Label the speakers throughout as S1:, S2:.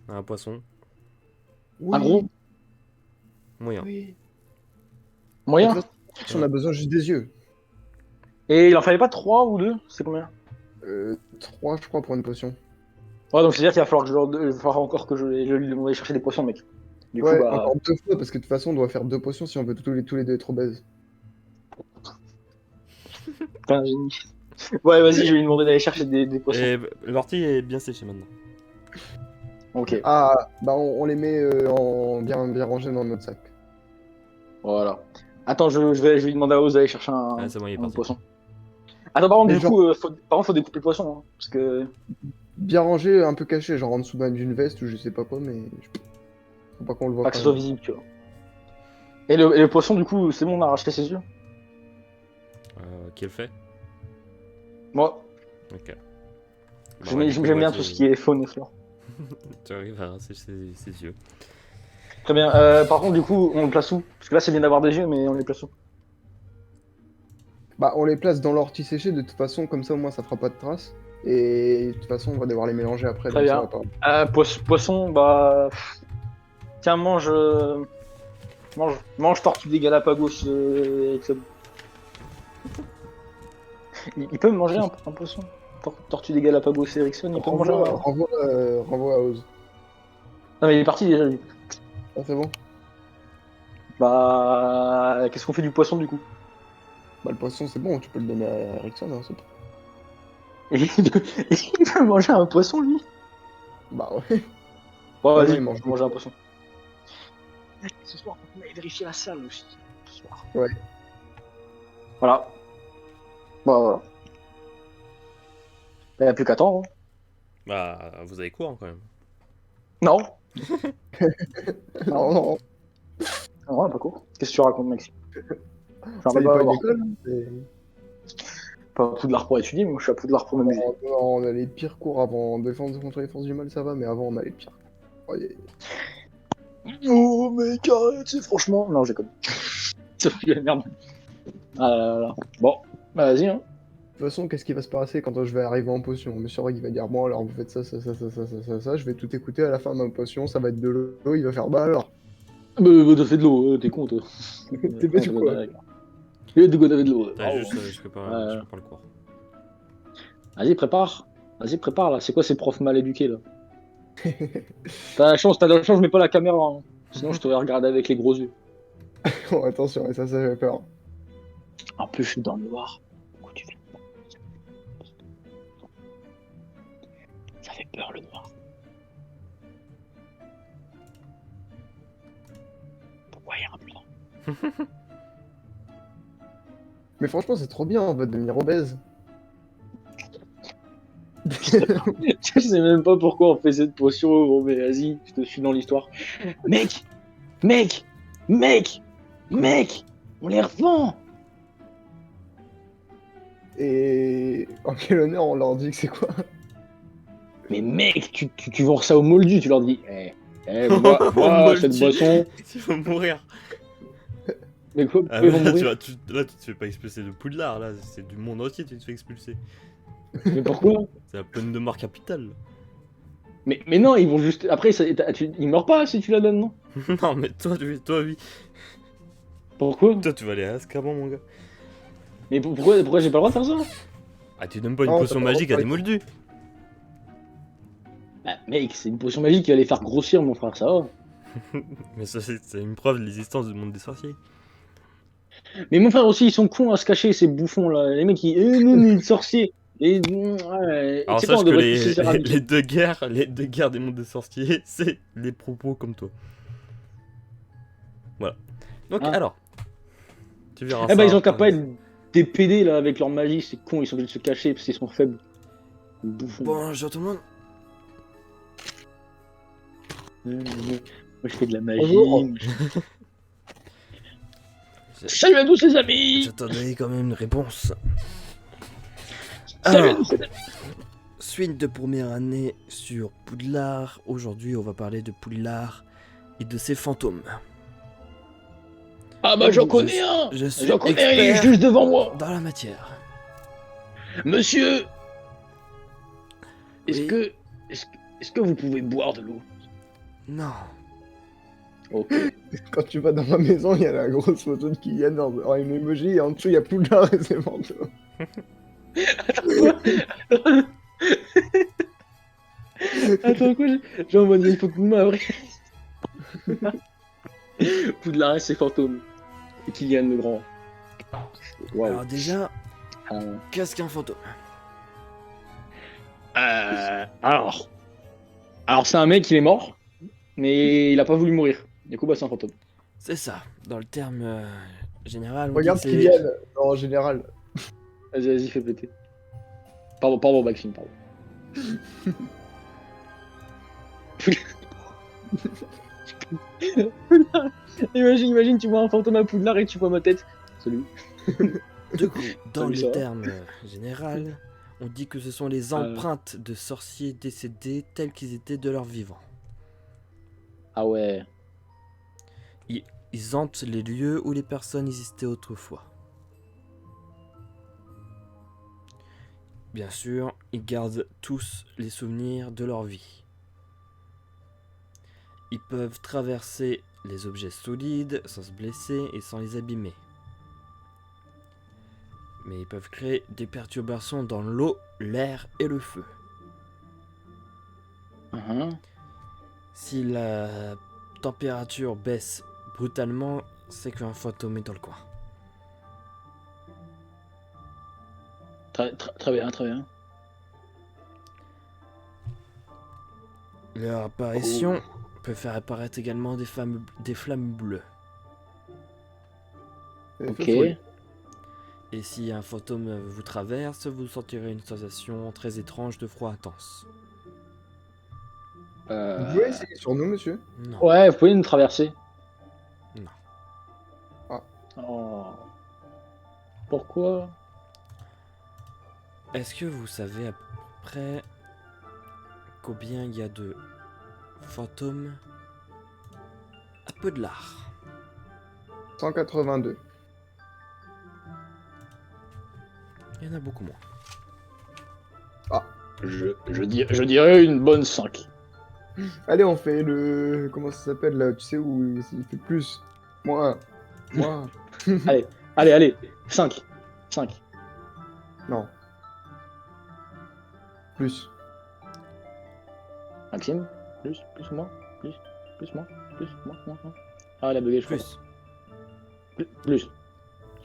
S1: Un poisson.
S2: Un gros?
S3: Oui,
S1: Moyen.
S3: oui. De
S2: Moyen?
S3: toute façon, on a besoin juste des yeux.
S2: Et il en fallait pas 3 ou 2? C'est combien?
S3: 3, je crois, pour une potion.
S2: Ouais, donc c'est-à-dire qu'il va falloir, il va falloir encore que je lui demande d'aller chercher des potions, mec. Du coup,
S3: Ouais,
S2: bah.
S3: encore 2 fois, parce que de toute façon, on doit faire 2 potions si on veut tous les deux être obèses.
S2: T'es un génie. Ouais, vas-y, je vais lui demander d'aller chercher des potions.
S1: Et l'ortie est bien séchée maintenant.
S2: Ok,
S3: Ah, bah on les met bien rangés dans notre sac.
S2: voilà. Attends, je vais lui demander à Oz d'aller chercher
S1: Ah, c'est bon, il est
S2: un
S1: parti.
S2: poisson. Attends, par contre,
S3: Mais
S2: du
S3: genre,
S2: coup, faut découper le poisson, hein, parce que.
S3: bien rangé, un peu caché, genre en dessous d'une veste ou je sais pas quoi, mais faut pas qu'on le voit
S2: Pas que
S3: quand
S2: ce soit
S3: même.
S2: visible, tu vois. Et le poisson, du coup, c'est bon, on a racheté ses yeux?
S1: Qui le fait?
S2: Moi,
S1: Ok. Bah,
S2: j'aime
S1: ouais, du coup,
S2: j'aime
S1: ouais,
S2: bien tout ce qui est faune et flore.
S1: tu arrives à rincer ses yeux.
S2: Très bien. Par contre, du coup, on le place où? Parce que là, c'est bien d'avoir des yeux, mais on les place où?
S3: Bah on les place dans l'ortie séchée, de toute façon, comme ça au moins ça fera pas de traces. Et de toute façon, on va devoir les mélanger après,
S2: Très
S3: donc ça
S2: bien.
S3: va pas.
S2: Poisson, bah. Tiens, mange tortue des Galapagos, Ericsson. Il peut me manger un poisson? Tortue des Galapagos, Ericsson, il peut me manger
S3: Renvoie,
S2: un.
S3: renvoie, renvoie à Oz.
S2: Non, mais il est parti déjà, lui.
S3: Ah, c'est bon?
S2: Bah. Qu'est-ce qu'on fait du poisson, du coup?
S3: Bah le poisson, c'est bon, tu peux le donner à Ericsson, hein, c'est bon.
S2: Il peut manger un poisson, lui?
S3: Bah ouais.
S2: Bon,
S3: Ah non,
S2: vas-y,
S3: il mange
S2: je vais manger un
S3: beaucoup.
S2: poisson. Ce soir, faut qu'on aille vérifier la salle aussi. Ce soir.
S3: Ouais.
S2: Voilà. Bah, voilà. Il n'y a plus qu'à attendre, hein.
S1: Bah, vous avez cours quand même.
S2: Non.
S3: Non,
S2: Non.
S3: non,
S2: Non, pas court. Qu'est-ce que tu racontes, Maxime?
S3: ça
S2: J'arrive
S3: y est
S2: pas à
S3: pas une
S2: avoir.
S3: école, hein,
S2: Pas à Poudlard pour étudier, mais moi je suis à Poudlard pour m'amuser.
S3: non, on a les pires cours avant. Défense contre les forces du mal, ça va, mais avant, on a les pires. Oh,
S2: Oh, mec, arrête, c'est franchement. Non, j'ai connu. Ça fait la merde. Ah là là. Bon, bah vas-y, hein.
S3: De toute façon, qu'est-ce qui va se passer quand je vais arriver en potion? Monsieur Rogue, il va dire, bon, alors vous faites ça, je vais tout écouter, à la fin de ma potion, ça va être de l'eau, il va faire, bah alors,
S2: T'as fait de l'eau, t'es con, toi.
S3: t'es bête ou quoi?
S2: De quoi t'as fait de l'eau?
S1: T'as juste, je prépare le cours.
S2: Vas-y, prépare. Vas-y, prépare là. C'est quoi ces profs mal éduqués là? T'as de la chance, je mets pas la caméra, hein. Sinon, je t'aurais regardé avec les gros yeux.
S3: Oh, attention, et ça fait peur.
S2: En plus, je suis dans le noir. Pourquoi tu fais ça? Fait peur le noir. Pourquoi il y a un blanc?
S3: Mais franchement, c'est trop bien, on va devenir obèse.
S2: Je sais même pas pourquoi on fait cette potion, gros, mais vas-y, je te suis dans l'histoire. Mec, mec, mec, mec, on les revend.
S3: Et en quel honneur on leur dit que c'est quoi?
S2: Mais mec, tu vends ça au moldu, tu leur dis, moi, cette boisson.
S1: Tu vas mourir.
S2: Mais quoi,
S1: Ah,
S2: pourquoi ils vont
S1: là,
S2: mourir?
S1: là, tu te fais pas expulser de Poudlard, là, c'est du monde entier, tu te fais expulser.
S2: Mais pourquoi?
S1: C'est la peine de mort capitale.
S2: Mais non, ils vont juste. Après, ils meurent pas si tu la donnes, non?
S1: Non, mais toi, oui.
S2: Pourquoi?
S1: Toi, tu vas aller à Azkaban, mon gars.
S2: Mais pourquoi j'ai pas le droit de faire ça?
S1: Ah, tu donnes pas une
S3: Non,
S1: potion
S3: t'as pas le
S1: magique à
S3: droit
S1: des
S3: de
S1: moldus.
S2: Bah, mec, c'est une potion magique qui va les faire grossir, mon frère, ça va.
S1: Mais ça, c'est une preuve de l'existence du monde des sorciers.
S2: Mais mon frère aussi, ils sont cons à se cacher, ces bouffons là. Les mecs, nous, on est sorciers. Et ouais,
S1: Alors
S2: tu sais quoi, on
S1: sache que
S2: devrait tous les éradiquer.
S1: les deux guerres des mondes des sorciers, c'est les propos comme toi. Voilà. Donc
S2: Ah.
S1: alors, tu verras
S2: Eh
S1: ça.
S2: bah, ils ont qu'à pas être des PD là avec leur magie, c'est con, ils sont obligés de se cacher parce qu'ils sont faibles. Les bouffons.
S1: Bonjour tout le monde.
S2: Moi je fais de la magie.
S3: Bonjour.
S2: moi, Salut à tous les amis.
S1: J'attendais quand même une réponse.
S2: Salut à
S1: Alors,
S2: tous les amis.
S1: suite de première année sur Poudlard. Aujourd'hui, on va parler de Poudlard et de ses fantômes.
S2: Ah bah j'en connais un.
S1: Je suis
S2: J'en connais un, il est
S1: expert
S2: juste devant moi.
S1: dans la matière.
S2: Monsieur,
S1: Oui.
S2: est-ce Est-ce que vous pouvez boire de l'eau?
S1: Non.
S2: Ok.
S3: Quand tu vas dans ma maison, il y a la grosse photo de Kylian en une emoji et en dessous il y a Poudlard et ses fantômes.
S2: Attends, quoi? Attends, quoi? J'ai en mode, il faut que vous m'avrez. Poudlard et ses fantômes. Et Kylian le Grand. Waouh.
S1: Alors déjà,
S2: Euh,
S1: qu'est-ce qu'un fantôme?
S2: alors. Alors, c'est un mec, il est mort, mais il a pas voulu mourir. Du coup, bah, c'est un fantôme.
S1: C'est ça. Dans le terme général, on
S3: Regarde
S1: dit que
S3: Kylian en général.
S2: Vas-y, vas-y, fais péter. Pardon, Maxime, pardon. Imagine, tu vois un fantôme à Poudlard et tu vois ma tête. Salut.
S1: Du coup, dans
S2: Salut,
S1: le
S2: ça va
S1: terme général, on dit que ce sont les empreintes de sorciers décédés tels qu'ils étaient de leur vivant.
S2: Ah ouais.
S1: Ils hantent les lieux où les personnes existaient autrefois. Bien sûr, ils gardent tous les souvenirs de leur vie. Ils peuvent traverser les objets solides sans se blesser et sans les abîmer. Mais ils peuvent créer des perturbations dans l'eau, l'air et le feu.
S2: Mhm.
S1: Si la température baisse brutalement, c'est qu'un fantôme est dans le coin.
S2: Très bien, très bien.
S1: Leur apparition peut faire apparaître également des flammes bleues.
S2: Ok.
S1: Et si un fantôme vous traverse, vous sentirez une sensation très étrange de froid intense.
S3: Vous pouvez essayer sur nous, monsieur?
S1: Non.
S2: Ouais, vous pouvez nous traverser.
S1: Non.
S2: Oh. Pourquoi?
S1: Est-ce que vous savez à peu près combien il y a de fantômes à Poudlard?
S3: 182.
S1: Il y en a beaucoup moins.
S2: Je dirais une bonne 5.
S3: Allez, on fait le... Comment ça s'appelle là? Tu sais où il fait plus? Moins. Moins.
S2: Allez. 5. 5.
S3: Non. Plus.
S2: Maxime? Plus ou moins? Plus moins? Moins. Ah, elle a bugué, je crois. Plus.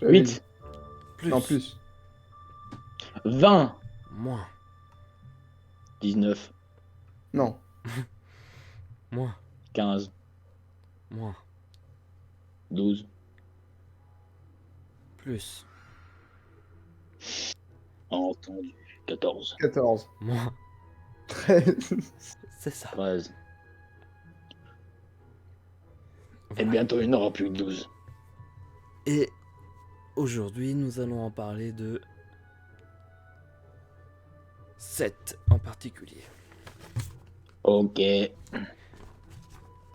S3: J'avais
S2: 8.
S3: dit.
S1: Plus.
S3: Non, plus.
S2: 20.
S1: Moins.
S2: 19.
S3: Non.
S1: Moins.
S2: 15.
S1: Moins.
S2: 12.
S1: Plus.
S2: Entendu. 14.
S3: 14.
S1: Moins.
S3: 13.
S1: C'est ça.
S2: 13. Et
S1: Voilà.
S2: bientôt, il n'y en aura plus que 12.
S1: Et aujourd'hui, nous allons en parler de 7 en particulier.
S2: Ok.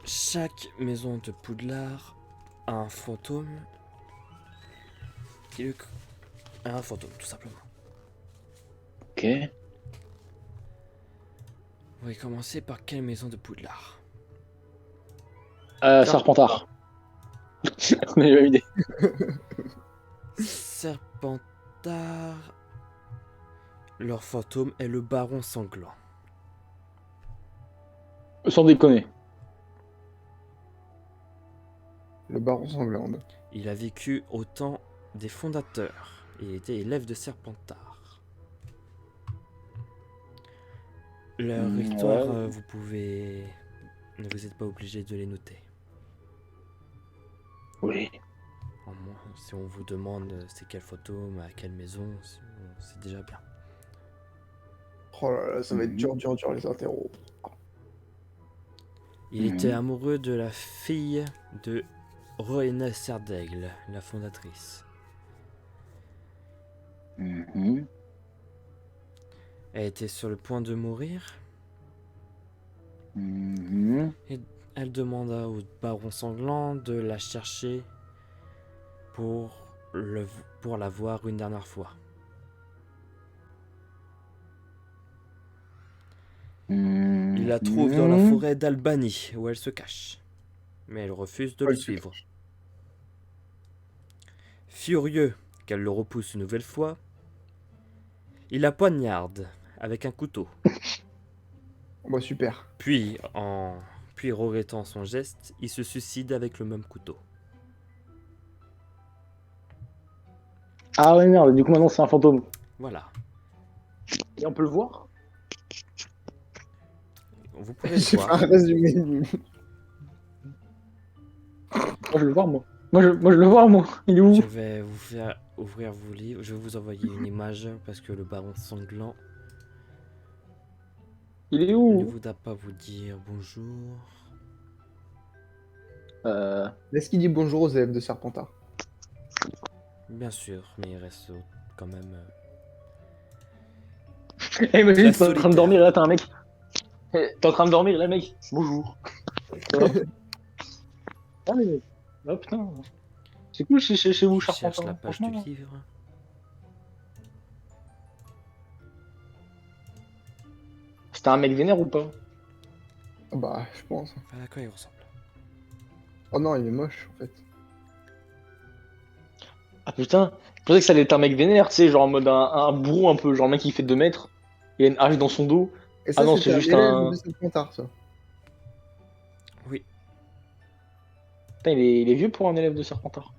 S1: Chaque maison de Poudlard a un fantôme qui le... a un fantôme, tout simplement.
S2: Ok.
S1: On va commencer par quelle maison de Poudlard?
S2: Serpentard. On a eu une idée.
S1: Serpentard. Leur fantôme est le baron sanglant.
S2: Sans déconner.
S3: Le baron sanglant.
S1: Il a vécu au temps des fondateurs. Il était élève de Serpentard. Leur histoire,
S2: ouais.
S1: vous pouvez... Ne vous êtes pas obligé de les noter.
S2: Oui.
S1: En moins, si on vous demande c'est quel fantôme, à quelle maison, c'est déjà bien.
S3: Oh là là, ça va être dur les interros.
S1: Il était amoureux de la fille de Rowena Serdaigle, la fondatrice.
S2: Mhm.
S1: Elle était sur le point de mourir.
S2: Mhm.
S1: Et elle demanda au baron sanglant de la chercher pour la voir une dernière fois.
S2: Mhm.
S1: Il la trouve dans la
S2: Mhm.
S1: forêt d'Albanie, où elle se cache. Mais elle refuse de le
S3: Elle se
S1: suivre. Furieux qu'elle le repousse une nouvelle fois, il la poignarde avec un couteau.
S3: Bah super.
S1: Puis regrettant son geste, il se suicide avec le même couteau.
S2: Ah ouais, merde, du coup, maintenant, c'est un fantôme.
S1: Voilà.
S2: Et on peut le voir?
S1: Vous pouvez le
S3: J'ai fait un
S1: voir.
S3: résumé.
S2: Moi, je veux le voir, moi. Moi, je le vois, moi. Il est où?
S1: Je vais vous faire ouvrir vos livres. Je vais vous envoyer une image parce que le baron sanglant
S2: Il est
S1: ne
S2: où?
S1: voudra pas vous dire bonjour.
S3: Est-ce qu'il dit bonjour aux élèves de Serpentard?
S1: Bien sûr, mais il reste quand même
S2: Eh, imagine,
S1: très
S2: t'es en train de
S1: solitaire.
S2: dormir et là, t'as un mec. T'es en train de dormir et là, mec. Bonjour. Ça va? Ah, mais. Ah, putain. C'est cool chez vous,
S1: Je cherche
S2: Charpentin.
S1: la page du
S2: Franchement.
S1: livre.
S2: C'était un mec vénère ou pas?
S3: Ah bah, je pense.
S1: Enfin, à quoi il ressemble?
S3: Oh non, il est moche en fait.
S2: Ah putain, je pensais que ça allait être un mec vénère, tu sais, genre en mode un bourreau un peu, genre le mec qui fait 2 mètres, il a une hache dans son dos.
S3: Et
S2: Ah
S3: ça,
S2: non,
S3: c'était
S2: c'est
S3: un
S2: juste
S3: élève de
S2: un.
S3: Serpentard, ça.
S1: Oui,
S2: Putain, il est vieux pour un élève de Serpentard.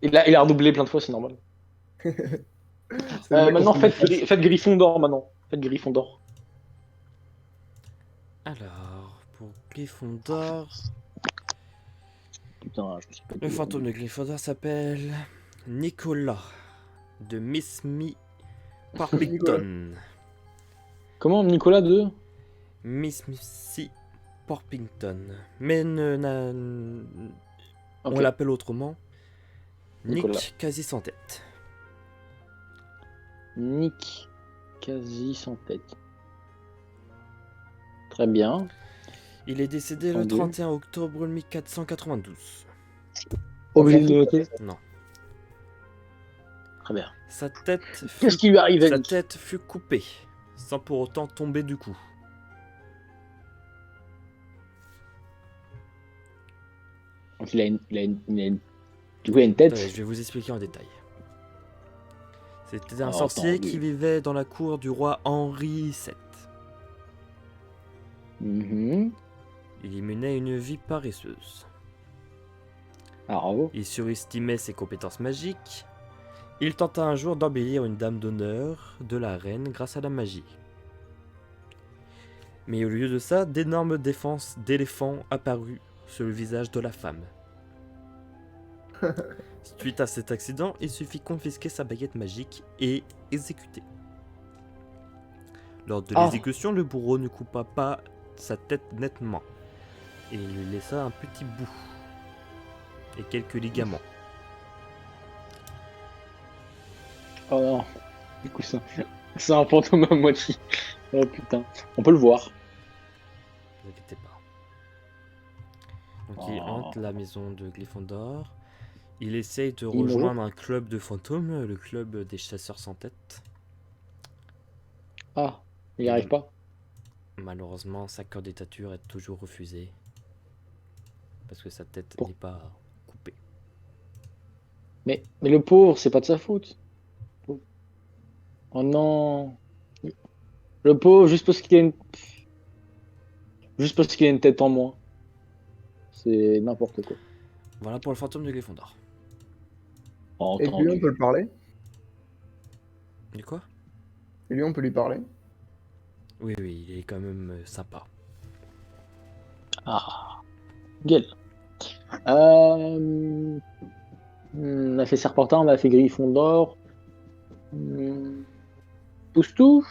S2: Il a redoublé plein de fois, c'est normal.
S3: C'est le mec en
S2: Maintenant,
S3: fond de classe.
S2: faites Gryffondor maintenant. Faites Gryffondor.
S1: alors, pour Gryffondor,
S2: Putain, je me suis pas
S1: le
S2: dit.
S1: fantôme de Gryffondor s'appelle Nicolas de Miss Me
S3: Nicolas.
S1: Porpington.
S2: Comment, Nicolas de.
S1: Miss Missy Porpington. Mais on
S2: Ok,
S1: l'appelle autrement
S2: Nicolas.
S1: Nick quasi sans tête.
S2: Nick, quasi sans tête. Très bien.
S1: Il est décédé le
S2: Entendu.
S1: 31 octobre 1492.
S2: Obligé de le noter.
S1: Non.
S2: Très bien.
S1: Sa tête
S2: Qu'est-ce qui lui arrive à
S1: Sa
S2: Nick?
S1: tête fut coupée, sans pour autant tomber du cou.
S2: Donc du coup, il a une tête.
S1: Attendez, je vais vous expliquer en détail. C'était un
S2: Oh,
S1: sorcier
S2: entendu.
S1: qui vivait dans la cour du roi Henri VII.
S2: Mhm.
S1: Il y menait une vie paresseuse.
S2: Ah, bravo.
S1: Il surestimait ses compétences magiques. Il tenta un jour d'embellir une dame d'honneur de la reine grâce à la magie. Mais au lieu de ça, d'énormes défenses d'éléphants apparurent sur le visage de la femme. Suite à cet accident, il suffit confisquer sa baguette magique et exécuter. Lors de
S2: Ah.
S1: l'exécution, le bourreau ne coupa pas sa tête nettement et lui laissa un petit bout et quelques ligaments.
S2: Oh non. Du coup, c'est un fantôme à moitié. Oh putain. On peut le voir.
S1: Ne vous inquiétez pas. Donc il
S2: Oh.
S1: hante la maison de Gryffondor. Il essaye de
S2: bonjour.
S1: rejoindre un club de fantômes, le club des chasseurs sans tête.
S2: Ah, il n'y arrive pas.
S1: Malheureusement, sa candidature est toujours refusée. Parce que sa tête
S2: Pour-
S1: n'est pas coupée.
S2: Mais le pauvre, c'est pas de sa faute. Oh non. Le pauvre, juste parce qu'il a une tête en moins. C'est n'importe quoi.
S1: Voilà pour le fantôme de Gryffondor.
S2: Oh,
S3: Et lui, on
S2: entendu.
S3: peut le parler.
S1: Du quoi?
S3: Et lui, on peut lui parler.
S1: Oui, oui, il est quand même sympa.
S2: Ah, gueule. On a fait Serpentin, on a fait Gryffondor. Pousse-tout.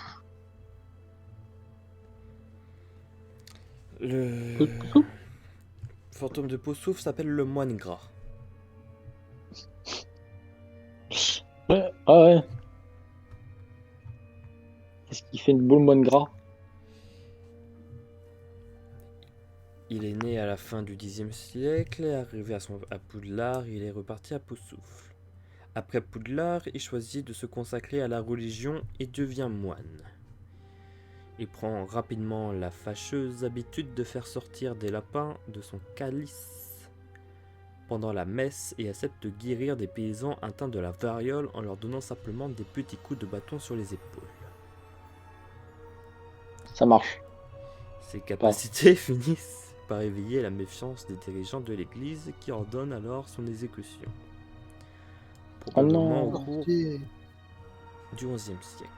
S1: Le
S2: Pousse-tout.
S1: fantôme de Poussouf s'appelle le moine gras.
S2: Ouais, ah ouais. Qu'est-ce qu'il fait de beau le moine gras?
S1: Il est né à la fin du Xe siècle et arrivé à Poudlard, il est reparti à Poussoufle. Après Poudlard, il choisit de se consacrer à la religion et devient moine. Il prend rapidement la fâcheuse habitude de faire sortir des lapins de son calice pendant la messe et accepte de guérir des paysans atteints de la variole en leur donnant simplement des petits coups de bâton sur les épaules.
S2: Ça marche.
S1: Ces capacités finissent par éveiller la méfiance des dirigeants de l'église qui ordonnent alors son exécution. Probablement
S2: non.
S1: au cours
S3: Sorcier.
S1: du XIe siècle.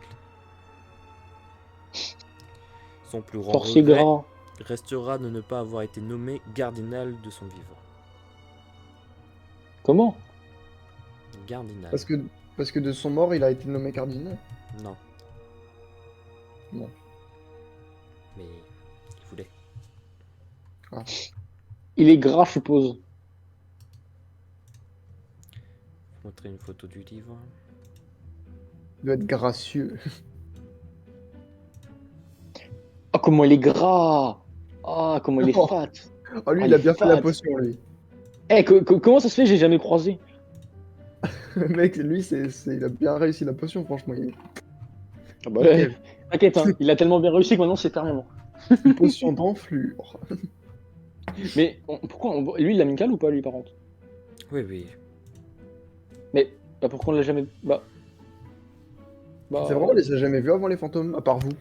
S1: Son plus grand
S2: Sorcier
S1: regret
S2: gras.
S1: restera de ne pas avoir été nommé cardinal de son vivant.
S2: Comment?
S1: Cardinal.
S3: Parce que de son mort, il a été nommé cardinal.
S1: Non.
S3: Non.
S1: Mais il voulait.
S2: Il est gras, je suppose.
S1: Je vais montrer une photo du livre.
S3: Il doit être gracieux.
S2: Ah, comment il est gras! Ah, comment il est
S3: Oh.
S2: fat!
S3: Oh, lui,
S2: Ah,
S3: il a
S2: il est
S3: bien fait la
S2: fat.
S3: potion, lui.
S2: Eh, comment ça se fait? J'ai jamais croisé.
S3: Le mec, lui, il a bien réussi la potion, franchement.
S2: Ah bah
S3: Ok.
S2: ouais. T'inquiète, hein, il a tellement bien réussi que maintenant c'est permanent.
S3: Une potion d'enflure.
S2: Mais pourquoi lui il l'a mis calme ou pas lui par contre?
S1: Oui, oui.
S2: Mais bah, pourquoi on l'a jamais. Bah.
S3: C'est vrai, on les a jamais vus avant les fantômes, à part vous.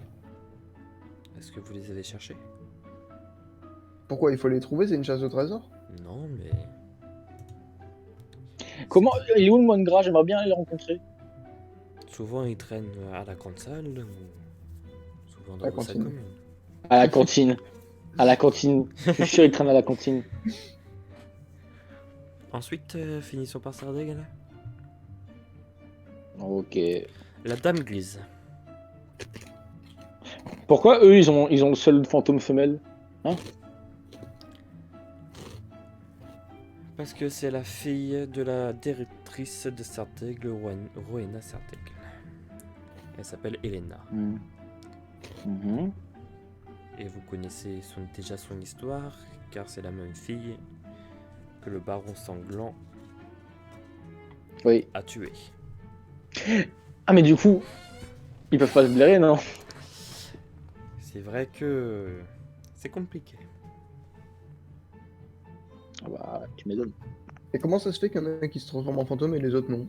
S1: Est-ce que vous les avez cherchés?
S3: Pourquoi il faut les trouver? C'est une chasse au trésor?
S1: Non, mais...
S2: Comment. Il est où le moine gras? J'aimerais bien aller le rencontrer.
S1: Souvent, ils traînent à la grande salle ou souvent dans
S3: La
S1: vos salles
S3: cantine.
S1: communes.
S2: À la cantine. À la cantine. Je suis sûr il traîne à la cantine.
S1: Ensuite, finissons par Sardaigle.
S2: Ok.
S1: La Dame Grise.
S2: Pourquoi eux ils ont le seul fantôme femelle?
S1: Parce que c'est la fille de la directrice de Sardaigle, Rowena Sardaigle. Elle s'appelle Elena.
S2: Mhm.
S1: Et vous connaissez déjà son histoire, car c'est la même fille que le baron sanglant
S2: Oui.
S1: a tué.
S2: Ah mais du coup, ils peuvent pas se blairer, non?
S1: C'est vrai que c'est compliqué.
S2: Ah bah, tu m'étonnes.
S3: Et comment ça se fait qu'il y en a qui se transforment en fantôme et les autres non?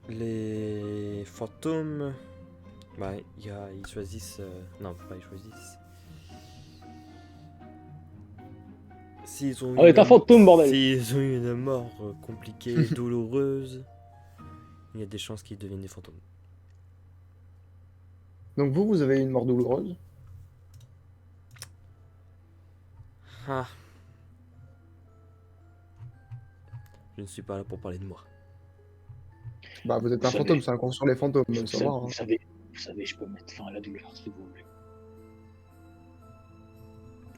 S1: Les fantômes, bah, ils choisissent... non, pas ils choisissent. S'ils ont
S2: Ah, est un fantôme, bordel.
S1: S'ils ont eu une mort compliquée, douloureuse, il y a des chances qu'ils deviennent des fantômes.
S3: Donc vous avez une mort douloureuse?
S1: Ah. Je ne suis pas là pour parler de moi.
S3: Bah vous êtes
S2: Vous
S3: un
S2: savez-
S3: fantôme, c'est un cours sur les fantômes,
S2: Vous
S3: ça va. Hein.
S2: savez, je peux mettre fin à la douleur si vous voulez.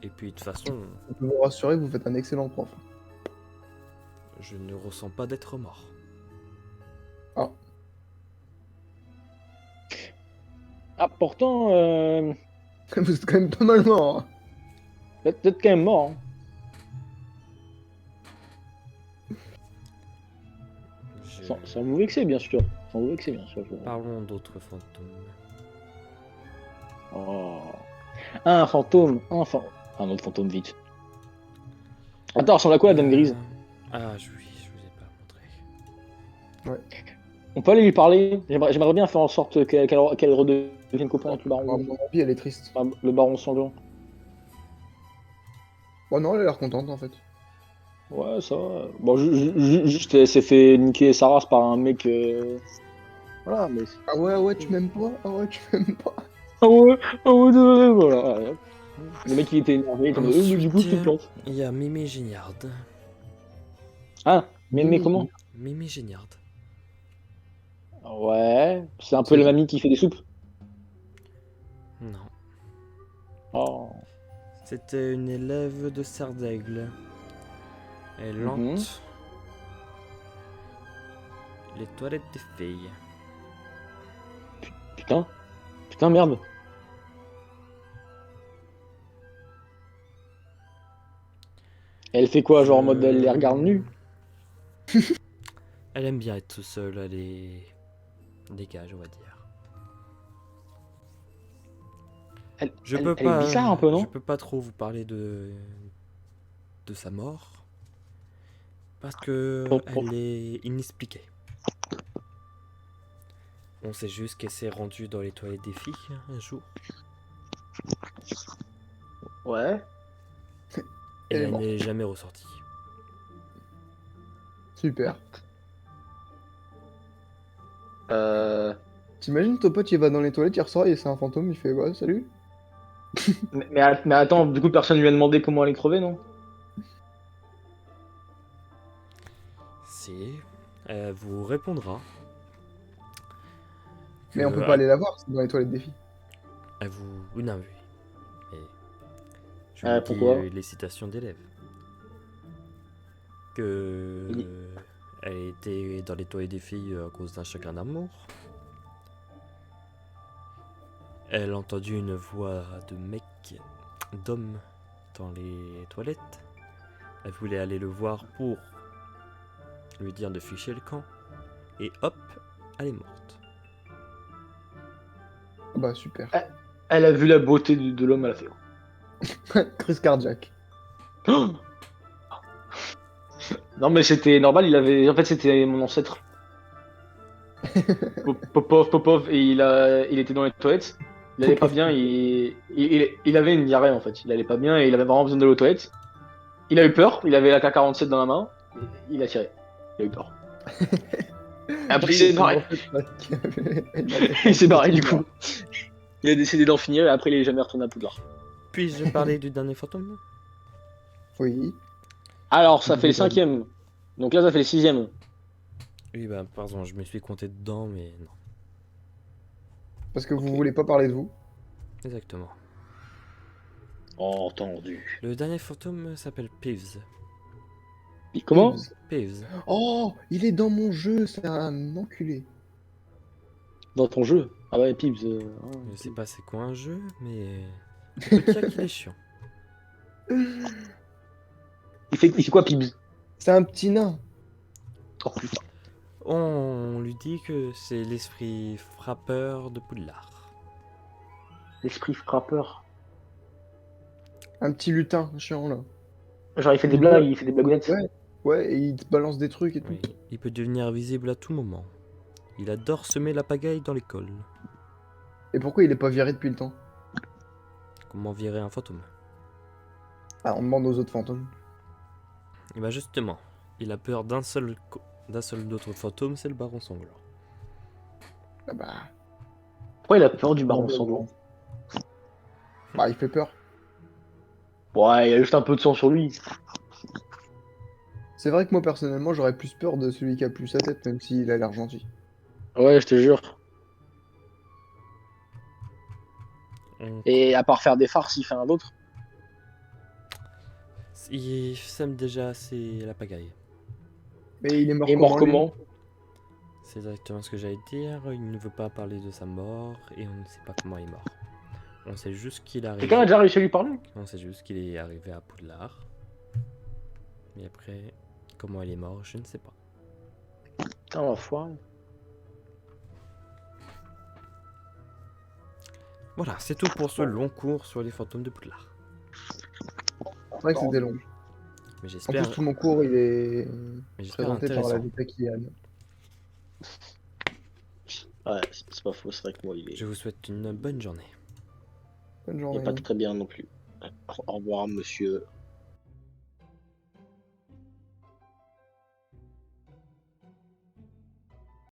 S1: Et puis de toute façon,
S3: Je peux vous rassurer, vous faites un excellent prof.
S1: je ne ressens pas d'être mort.
S2: Ah, pourtant,
S3: Vous êtes quand même pas mal mort. Hein.
S2: vous êtes peut-être quand même mort. Hein.
S1: Je-
S2: Sans vous vexer, bien sûr. Sans vous vexer, bien sûr.
S1: Parlons d'autres fantômes.
S2: Oh. Un fantôme, un autre fantôme vite. Attends, ressemble à quoi la dame grise?
S1: Ah, oui, je vous ai pas montré.
S2: On peut aller lui parler. J'aimerais bien faire en sorte qu'elle redevienne copain avec le
S3: À
S2: baron.
S3: mon avis, elle est triste.
S2: Enfin, le baron sanglant.
S3: Oh non, elle a l'air contente en fait.
S2: Ouais, ça va. Bon, juste, elle s'est fait niquer sa race par un mec. Voilà, mais.
S3: Ah ouais, tu m'aimes pas? Ah ouais, tu m'aimes pas?
S2: Ah ouais, désolé, voilà. Ouais. Le mec il était énervé, comme
S1: Ensuite,
S2: du coup tu te plantes.
S1: Il y a Mimi Gignard.
S2: Ah, mais comment?
S1: Mimi Gignard.
S2: Ouais, c'est un peu
S3: C'est
S2: la
S3: qui?
S2: mamie qui fait des soupes.
S1: Non.
S2: Oh.
S1: C'était une élève de Sardaigle. Elle lente
S2: Mhm.
S1: les toilettes des filles.
S2: Putain, merde. Elle fait quoi, genre en mode elle les regarde nus?
S1: Elle aime bien être tout seule, elle est... dégage, on va dire. Je
S2: elle-
S1: peux
S2: elle est
S1: pas,
S2: bizarre un peu, non?
S1: je peux pas trop vous parler de sa mort parce que
S2: Pour-
S1: elle est inexpliquée. On sait juste qu'elle s'est rendue dans les toilettes des filles un jour
S2: Ouais.
S1: et
S3: Elle est
S1: elle
S3: morte.
S1: n'est jamais ressortie.
S3: Super.
S2: Euh...
S3: T'imagines ton pote, il va dans les toilettes, il ressort et c'est un fantôme, il fait ouais, salut.
S2: mais attends, du coup, personne lui a demandé comment elle est crevée, non?
S1: Si, elle vous répondra
S3: Mais on
S1: que
S3: peut pas aller la voir, c'est dans les toilettes des filles.
S1: elle vous... Oui, non, oui. Mais je vous dis
S2: Pourquoi?
S1: les citations d'élèves. Que
S2: Il-
S1: elle était dans les toilettes des filles à cause d'un chagrin d'amour. Elle a entendu une voix de mec, d'homme dans les toilettes. Elle voulait aller le voir pour lui dire de ficher le camp. Et hop, elle est morte.
S3: Ah bah super.
S2: Elle a vu la beauté de l'homme, elle a fait.
S3: Crise cardiaque.
S2: Oh. Non, mais c'était normal, en fait, c'était mon ancêtre. Popov, et il était dans les toilettes. Il allait pas bien, il avait une diarrhée en fait. Il allait pas bien et il avait vraiment besoin d'aller aux toilettes. Il a eu peur, il avait la K-47 dans la main, et il a tiré. Il a eu peur. Après, il s'est barré. Il s'est barré du coup. Il a décidé d'en finir et après, il est jamais retourné à Poudlard.
S1: Puis-je parler du dernier fantôme?
S3: Oui.
S2: Alors, ça fait le 5e. Donc là, ça fait le 6e.
S1: Oui, bah, pardon, je me suis compté dedans, mais non.
S3: Parce que vous
S2: Ok.
S3: voulez pas parler de vous.
S1: Exactement.
S2: Entendu.
S1: Le dernier fantôme s'appelle Peeves.
S2: Comment?
S3: Peeves.
S1: Peeves.
S3: Oh, il est dans mon jeu, c'est un enculé.
S2: Dans ton jeu? Ah ouais, Pips.
S1: Je sais pas c'est quoi un jeu, mais... Je peux dire qu'il est chiant.
S2: Il fait quoi, Pips?
S3: C'est un petit nain.
S2: Oh putain.
S1: On lui dit que c'est l'esprit frappeur de Poudlard.
S2: L'esprit frappeur.
S3: Un petit lutin chiant là.
S2: Genre, il fait des blagues, il fait des blagounettes.
S3: Ouais. Ouais, et il te balance des trucs et tout.
S1: Oui. Il peut devenir visible à tout moment. Il adore semer la pagaille dans l'école.
S3: Et pourquoi il est pas viré depuis le temps?
S1: Comment virer un fantôme?
S3: Ah, on demande aux autres fantômes.
S1: Et bah justement, il a peur d'un seul autre fantôme, c'est le baron sanglant.
S3: Ah bah.
S2: Pourquoi il a peur du baron sanglant?
S3: Bah, il fait peur.
S2: Ouais, il a juste un peu de sang sur lui.
S3: C'est vrai que moi personnellement, j'aurais plus peur de celui qui a plus sa tête, même s'il a l'air gentil.
S2: Ouais, je te jure.
S1: On-
S2: Et à part faire des farces, il fait un autre.
S1: Il sème déjà assez la pagaille.
S3: Mais il est mort
S2: Il est mort
S3: lui
S2: comment?
S1: C'est exactement ce que j'allais dire. Il ne veut pas parler de sa mort et on ne sait pas comment il est mort. On sait juste qu'il est
S2: Quelqu'un a
S1: arrivé.
S2: déjà réussi à lui parler?
S1: On sait juste qu'il est arrivé à Poudlard. Mais après, comment il est mort, je ne sais pas.
S2: Putain, la foi.
S1: Voilà, c'est tout pour ce long cours sur les fantômes de Poudlard.
S3: C'est vrai que c'était long.
S1: Mais
S3: En
S1: j'espère
S3: plus, tout mon cours, il est présenté par la
S1: intéressant.
S3: Vita Kylian.
S2: Ouais, c'est pas faux, c'est vrai que moi, il est,
S1: Je vous souhaite une bonne journée.
S3: Bonne
S2: il
S3: journée.
S2: est pas très bien non plus. Au revoir, monsieur.